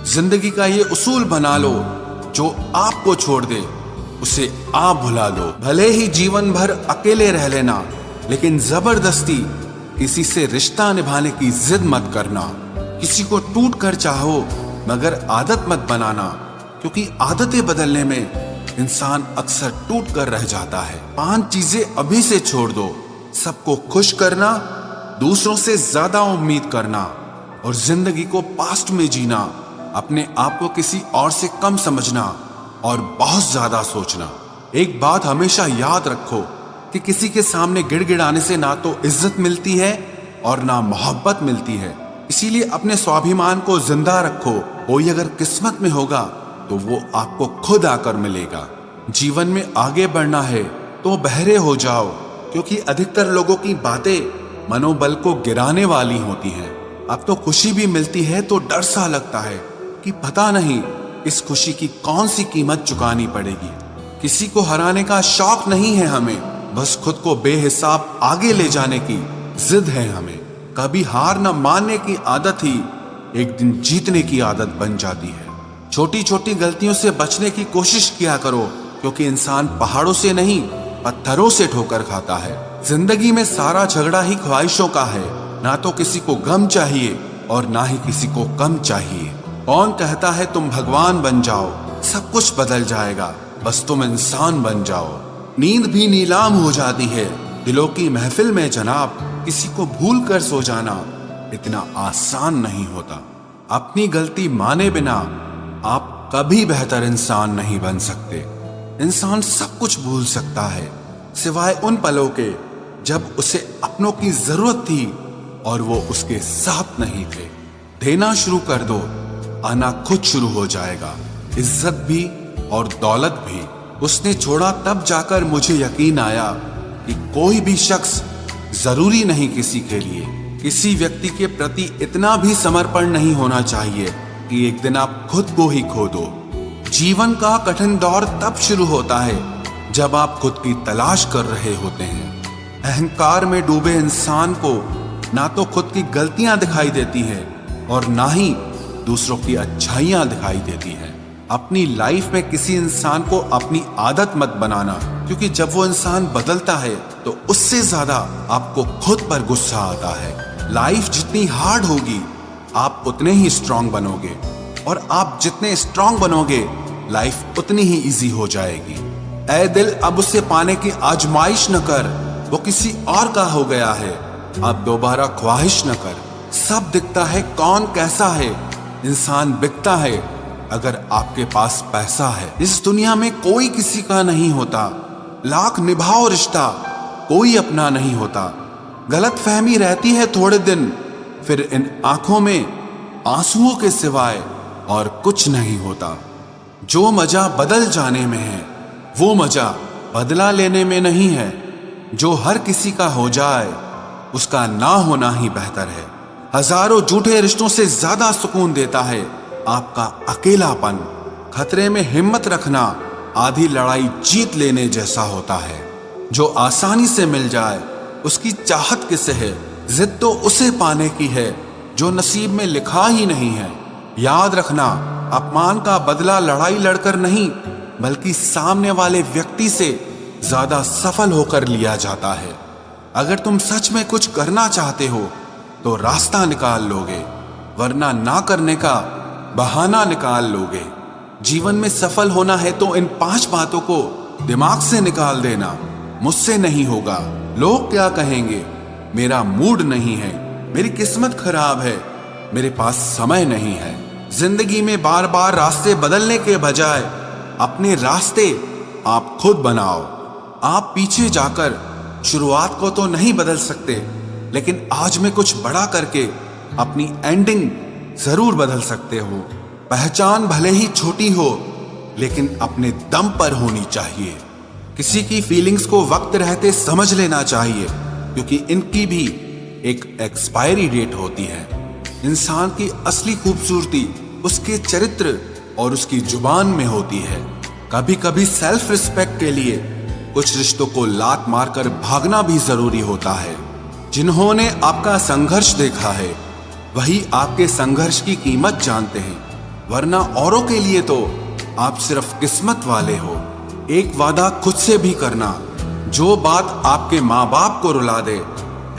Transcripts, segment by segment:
जिंदगी का ये उसूल बना लो, जो आपको छोड़ दे उसे आप भुला दो। भले ही जीवन भर अकेले रह लेना, लेकिन जबरदस्ती किसी से रिश्ता निभाने की जिद मत करना। किसी को टूट कर चाहो, मगर आदत मत बनाना, क्योंकि आदतें बदलने में इंसान अक्सर टूट कर रह जाता है। 5 चीजें अभी से छोड़ दो। सबको खुश करना, दूसरों से ज्यादा उम्मीद करना और जिंदगी को पास्ट में जीना, अपने आप को किसी और से कम समझना और बहुत ज्यादा सोचना। एक बात हमेशा याद रखो कि किसी के सामने गिड़गिड़ाने से ना तो इज्जत मिलती है और ना मोहब्बत मिलती है। इसीलिए अपने स्वाभिमान को जिंदा रखो। कोई अगर किस्मत में होगा तो वो आपको खुद आकर मिलेगा। जीवन में आगे बढ़ना है तो बहरे हो जाओ, क्योंकि अधिकतर लोगों की बातें मनोबल को गिराने वाली होती हैं। अब तो खुशी भी मिलती है तो डर सा लगता है कि पता नहीं इस खुशी की कौन सी कीमत चुकानी पड़ेगी। किसी को हराने का शौक नहीं है हमें, बस खुद को बेहिसाब आगे ले जाने की जिद है हमें। कभी हार न मानने की आदत ही एक दिन जीतने की आदत बन जाती है। छोटी छोटी गलतियों से बचने की कोशिश किया करो, क्योंकि इंसान पहाड़ों से नहीं पत्थरों से ठोकर खाता है। जिंदगी में सारा झगड़ा ही ख्वाहिशों का है। ना तो किसी को गम चाहिए और ना ही किसी को कम चाहिए। कौन कहता है तुम भगवान बन जाओ, सब कुछ बदल जाएगा, बस तुम इंसान बन जाओ। नींद भी नीलाम हो जाती है दिलों की महफिल में जनाब। किसी को भूल कर सो जाना इतना आसान नहीं होता। अपनी गलती माने बिना आप कभी बेहतर इंसान नहीं बन सकते। इंसान सब कुछ भूल सकता है, सिवाय उन पलों के जब उसे अपनों की जरूरत थी और वो उसके साथ नहीं थे। देना शुरू कर दो, आना खुद शुरू हो जाएगा। इज्जत भी और दौलत भी उसने छोड़ा, तब जाकर मुझे यकीन आया कि कोई भी शख्स जरूरी नहीं किसी के लिए। किसी व्यक्ति के प्रति इतना भी समर्पण नहीं होना चाहिए कि एक दिन आप खुद को ही खो दो। जीवन का कठिन दौर तब शुरू होता है जब आप खुद की तलाश कर रहे होते हैं। अहंकार में डूबे इंसान को ना तो खुद की गलतियां दिखाई देती है और ना ही दूसरों की अच्छाइयां दिखाई देती है। अपनी लाइफ में किसी इंसान को अपनी आदत मत बनाना, क्योंकि जब वो इंसान बदलता है तो उससे ज्यादा आपको खुद पर गुस्सा आता है। लाइफ जितनी हार्ड होगी आप उतने ही स्ट्रांग बनोगे, और आप जितने स्ट्रांग बनोगे लाइफ उतनी ही इजी हो जाएगी। ऐ दिल अब उसे पाने की आजमाइश न कर, वो किसी और का हो गया है, अब दोबारा ख्वाहिश न कर। सब दिखता है कौन कैसा है, इंसान बिकता है अगर आपके पास पैसा है। इस दुनिया में कोई किसी का नहीं होता, लाख निभाओ रिश्ता कोई अपना नहीं होता। गलत फहमी रहती है थोड़े दिन, फिर इन आंखों में आंसुओं के सिवाय और कुछ नहीं होता। जो मजा बदल जाने में है वो मजा बदला लेने में नहीं है। जो हर किसी का हो जाए उसका ना होना ही बेहतर है। हजारों झूठे रिश्तों से ज्यादा सुकून देता है आपका अकेलापन। खतरे में हिम्मत रखना आधी लड़ाई जीत लेने जैसा होता है। जो आसानी से मिल जाए उसकी चाहत किसे है, जिद तो उसे पाने की है जो नसीब में लिखा ही नहीं है। याद रखना, अपमान का बदला लड़ाई लड़कर नहीं बल्कि सामने वाले व्यक्ति से ज्यादा सफल होकर लिया जाता है। अगर तुम सच में कुछ करना चाहते हो तो रास्ता निकाल लोगे, वरना ना करने का बहाना निकाल लोगे। जीवन में सफल होना है तो इन 5 बातों को दिमाग से निकाल देना। मुझसे नहीं होगा, लोग क्या कहेंगे, मेरा मूड नहीं है, मेरी किस्मत खराब है, मेरे पास समय नहीं है। जिंदगी में बार बार रास्ते बदलने के बजाय अपने रास्ते आप खुद बनाओ। आप पीछे जाकर शुरुआत को तो नहीं बदल सकते, लेकिन आज में कुछ बड़ा करके अपनी एंडिंग जरूर बदल सकते हो। पहचान भले ही छोटी हो लेकिन अपने दम पर होनी चाहिए। किसी की फीलिंग्स को वक्त रहते समझ लेना चाहिए, क्योंकि इनकी भी एक एक्सपायरी डेट होती है। इंसान की असली खूबसूरती उसके चरित्र और उसकी जुबान में होती है। कभी कभी सेल्फ रिस्पेक्ट के लिए कुछ रिश्तों को लात मारकर भागना भी जरूरी होता है। जिन्होंने आपका संघर्ष देखा है वही आपके संघर्ष की कीमत जानते हैं। वरना औरों के लिए तो आप सिर्फ किस्मत वाले हो। एक वादा खुद से भी करना, जो बात आपके माँ बाप को रुला दे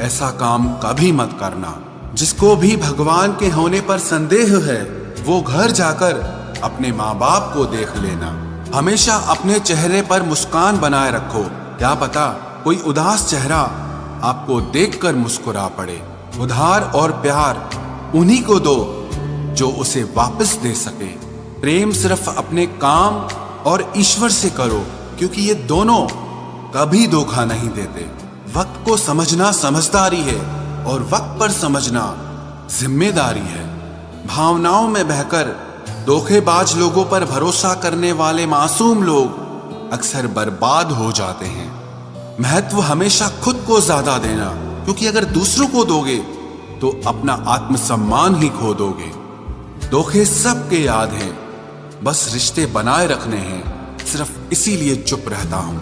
ऐसा काम कभी मत करना। जिसको भी भगवान के होने पर संदेह है वो घर जाकर अपने माँ बाप को देख लेना। हमेशा अपने चेहरे पर मुस्कान बनाए रखो, क्या पता कोई उदास चेहरा आपको देखकर मुस्कुरा पड़े। उधार और प्यार उन्हीं को दो जो उसे वापस दे सके। प्रेम सिर्फ अपने काम और ईश्वर से करो, क्योंकि ये दोनों कभी धोखा नहीं देते। वक्त को समझना समझदारी है और वक्त पर समझना जिम्मेदारी है। भावनाओं में बहकर धोखेबाज लोगों पर भरोसा करने वाले मासूम लोग अक्सर बर्बाद हो जाते हैं। महत्व हमेशा खुद को ज्यादा देना, क्योंकि अगर दूसरों को दोगे तो अपना आत्मसम्मान ही खो दोगे। धोखे सबके याद हैं, बस रिश्ते बनाए रखने हैं, सिर्फ इसीलिए चुप रहता हूं।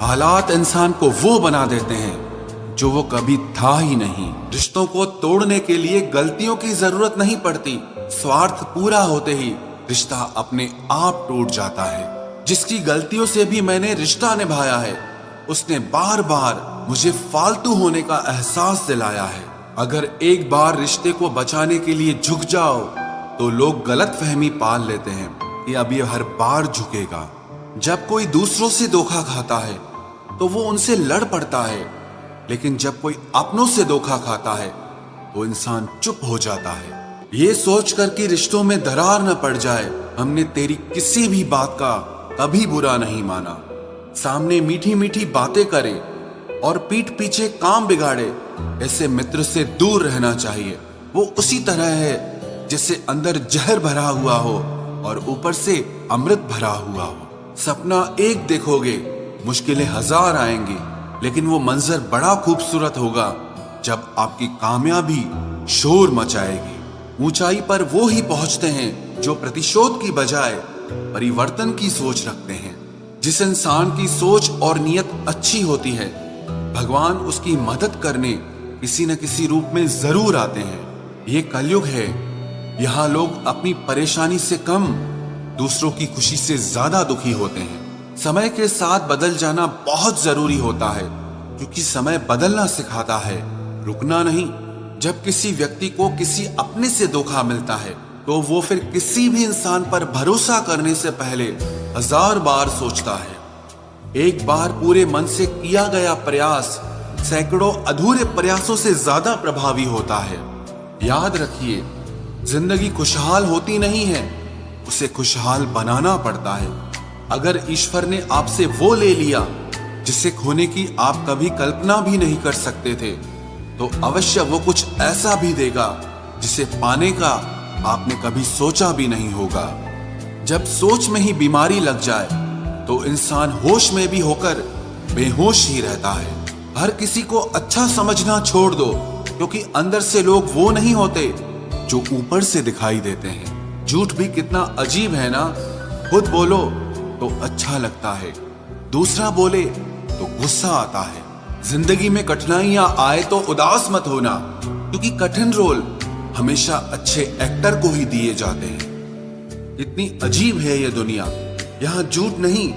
हालात इंसान को वो बना देते हैं जो वो कभी था ही नहीं। रिश्तों को तोड़ने के लिए गलतियों की जरूरत नहीं पड़ती, स्वार्थ पूरा होते ही रिश्ता अपने आप टूट जाता है। जिसकी गलतियों से भी मैंने रिश्ता निभाया है उसने बार बार मुझे फालतू होने का एहसास दिलाया है। अगर एक बार रिश्ते को बचाने के लिए झुक जाओ तो लोग गलतफहमी पाल लेते हैं कि अब ये हर बार झुकेगा। जब कोई दूसरों से धोखा खाता है तो वो उनसे लड़ पड़ता है, लेकिन जब कोई अपनों से धोखा खाता है तो इंसान चुप हो जाता है। ये सोचकर कि रिश्तों में दरार न पड़ जाए, हमने तेरी किसी भी बात का कभी बुरा नहीं माना। सामने मीठी मीठी बातें करे और पीठ पीछे काम बिगाड़े, ऐसे मित्र से दूर रहना चाहिए। वो उसी तरह है जैसे अंदर जहर भरा हुआ हो और ऊपर से अमृत भरा हुआ हो। सपना एक देखोगे, मुश्किलें हजार आएंगी, लेकिन वो मंजर बड़ा खूबसूरत होगा जब आपकी कामयाबी शोर मचाएगी। ऊंचाई पर वो ही पहुंचते हैं जो प्रतिशोध की बजाय परिवर्तन की सोच रखते हैं। जिस इंसान की सोच और नियत अच्छी होती है, भगवान उसकी मदद करने किसी न किसी रूप में जरूर आते हैं। ये कलयुग है, यहाँ लोग अपनी परेशानी से कम दूसरों की खुशी से ज्यादा दुखी होते हैं। समय के साथ बदल जाना बहुत जरूरी होता है, क्योंकि समय बदलना सिखाता है, रुकना नहीं। जब किसी व्यक्ति को किसी अपने से धोखा मिलता है तो वो फिर किसी भी इंसान पर भरोसा करने से पहले 1000 बार सोचता है। एक बार पूरे मन से किया गया प्रयास सैकड़ों अधूरे प्रयासों से ज्यादा प्रभावी होता है। याद रखिए, जिंदगी खुशहाल होती नहीं है, उसे खुशहाल बनाना पड़ता है। अगर ईश्वर ने आपसे वो ले लिया जिसे खोने की आप कभी कल्पना भी नहीं कर सकते थे, तो अवश्य वो कुछ ऐसा भी देगा जिसे पाने का आपने कभी सोचा भी नहीं होगा। जब सोच में ही बीमारी लग जाए तो इंसान होश में भी होकर बेहोश ही रहता है। हर किसी को अच्छा समझना छोड़ दो, क्योंकि अंदर से लोग वो नहीं होते जो ऊपर से दिखाई देते हैं। झूठ भी कितना अजीब है ना, खुद बोलो तो अच्छा लगता है, दूसरा बोले तो गुस्सा आता है। जिंदगी में कठिनाइयां आए तो उदास मत होना, क्योंकि कठिन रोल हमेशा अच्छे एक्टर को ही दिए जाते हैं। इतनी अजीब है ये दुनिया, यहाँ झूठ नहीं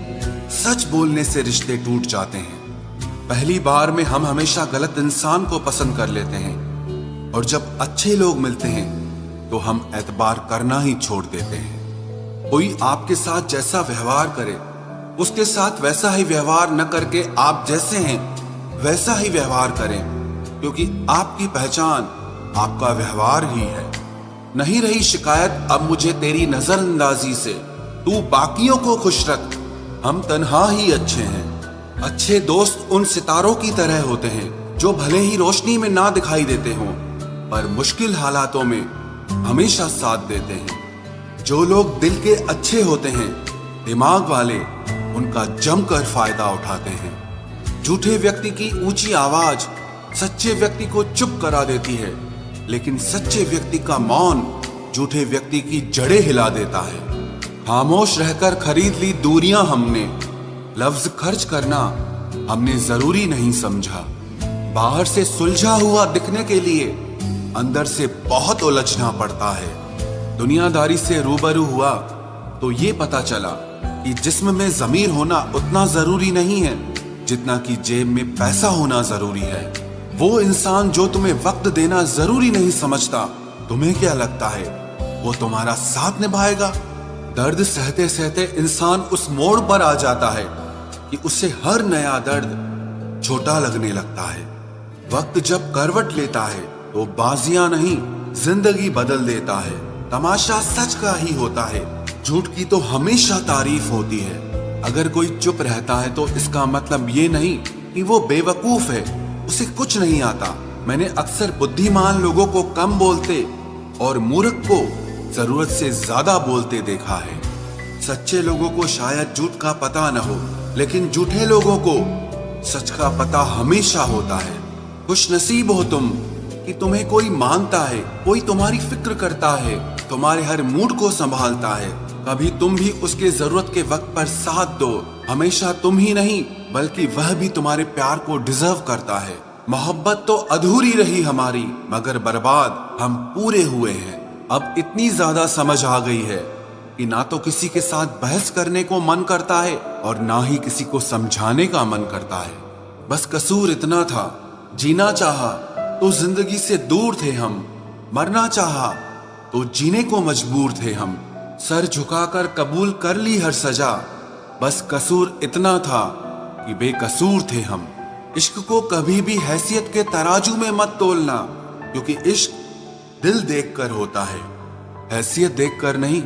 सच बोलने से रिश्ते टूट जाते हैं। पहली बार में हम हमेशा गलत इंसान को पसंद कर लेते हैं, और जब अच्छे लोग मिलते हैं तो हम एतबार करना ही छोड़ देते हैं। कोई आपके साथ जैसा व्यवहार करे, उसके साथ वैसा ही व्यवहार न करके आप जैसे हैं वैसा ही व्यवहार करें, क्योंकि आपकी पहचान आपका व्यवहार ही है। नहीं रही शिकायत अब मुझे तेरी नजरअंदाजी से, तू बाकियों को खुश रख, हम तन्हा ही अच्छे हैं। अच्छे दोस्त उन सितारों की तरह होते हैं जो भले ही रोशनी में ना दिखाई देते हों, पर मुश्किल हालातों में हमेशा साथ देते हैं। जो लोग दिल के अच्छे होते हैं, दिमाग वाले उनका जमकर फायदा उठाते हैं। झूठे व्यक्ति की ऊंची आवाज सच्चे व्यक्ति को चुप करा देती है, लेकिन सच्चे व्यक्ति का मौन झूठे व्यक्ति की जड़ें हिला देता है। खामोश रहकर खरीद ली दूरियां हमने, लफ्ज खर्च करना हमने जरूरी नहीं समझा। बाहर से सुलझा हुआ दिखने के लिए अंदर से बहुत उलझना पड़ता है। दुनियादारी से रूबरू हुआ तो ये पता चला कि जिस्म में ज़मीर होना उतना जरूरी नहीं है जितना कि जेब में पैसा होना जरूरी है। वो इंसान जो तुम्हें वक्त देना जरूरी नहीं समझता, तुम्हें क्या लगता है वो तुम्हारा साथ निभाएगा? दर्द सहते सहते इंसान उस मोड़ पर आ जाता है कि उसे हर नया दर्द छोटा लगने लगता है। वक्त जब करवट लेता है तो बाजियां नहीं जिंदगी बदल देता है। तमाशा सच का ही होता है, झूठ की तो हमेशा तारीफ होती है। अगर कोई चुप रहता है तो इसका मतलब ये नहीं कि वो बेवकूफ है, उसे कुछ नहीं आता। मैंने अक्सर बुद्धिमान लोगों को कम बोलते और मूर्ख को जरूरत से ज्यादा बोलते देखा है। सच्चे लोगों को शायद झूठ का पता न हो, लेकिन झूठे लोगों को सच का पता हमेशा होता है। खुश नसीब हो तुम कि तुम्हें कोई मानता है, कोई तुम्हारी फिक्र करता है, तुम्हारे हर मूड को संभालता है। कभी तुम भी उसके जरूरत के वक्त पर साथ दो। हमेशा तुम ही नहीं बल्कि वह भी तुम्हारे प्यार को डिजर्व करता है। मोहब्बत तो अधूरी रही हमारी, मगर बर्बाद हम पूरे हुए हैं। अब इतनी ज्यादा समझ आ गई है कि ना तो किसी के साथ बहस करने को मन करता है और ना ही किसी को समझाने का मन करता है। बस कसूर इतना था, जीना चाहा तो जिंदगी से दूर थे हम, मरना चाहा तो जीने को मजबूर थे हम। सर झुकाकर कबूल कर ली हर सजा, बस कसूर इतना था कि बेकसूर थे हम। इश्क को कभी भी हैसियत के तराजू में मत तोलना, क्योंकि इश्क दिल देखकर होता है, हैसियत देखकर नहीं।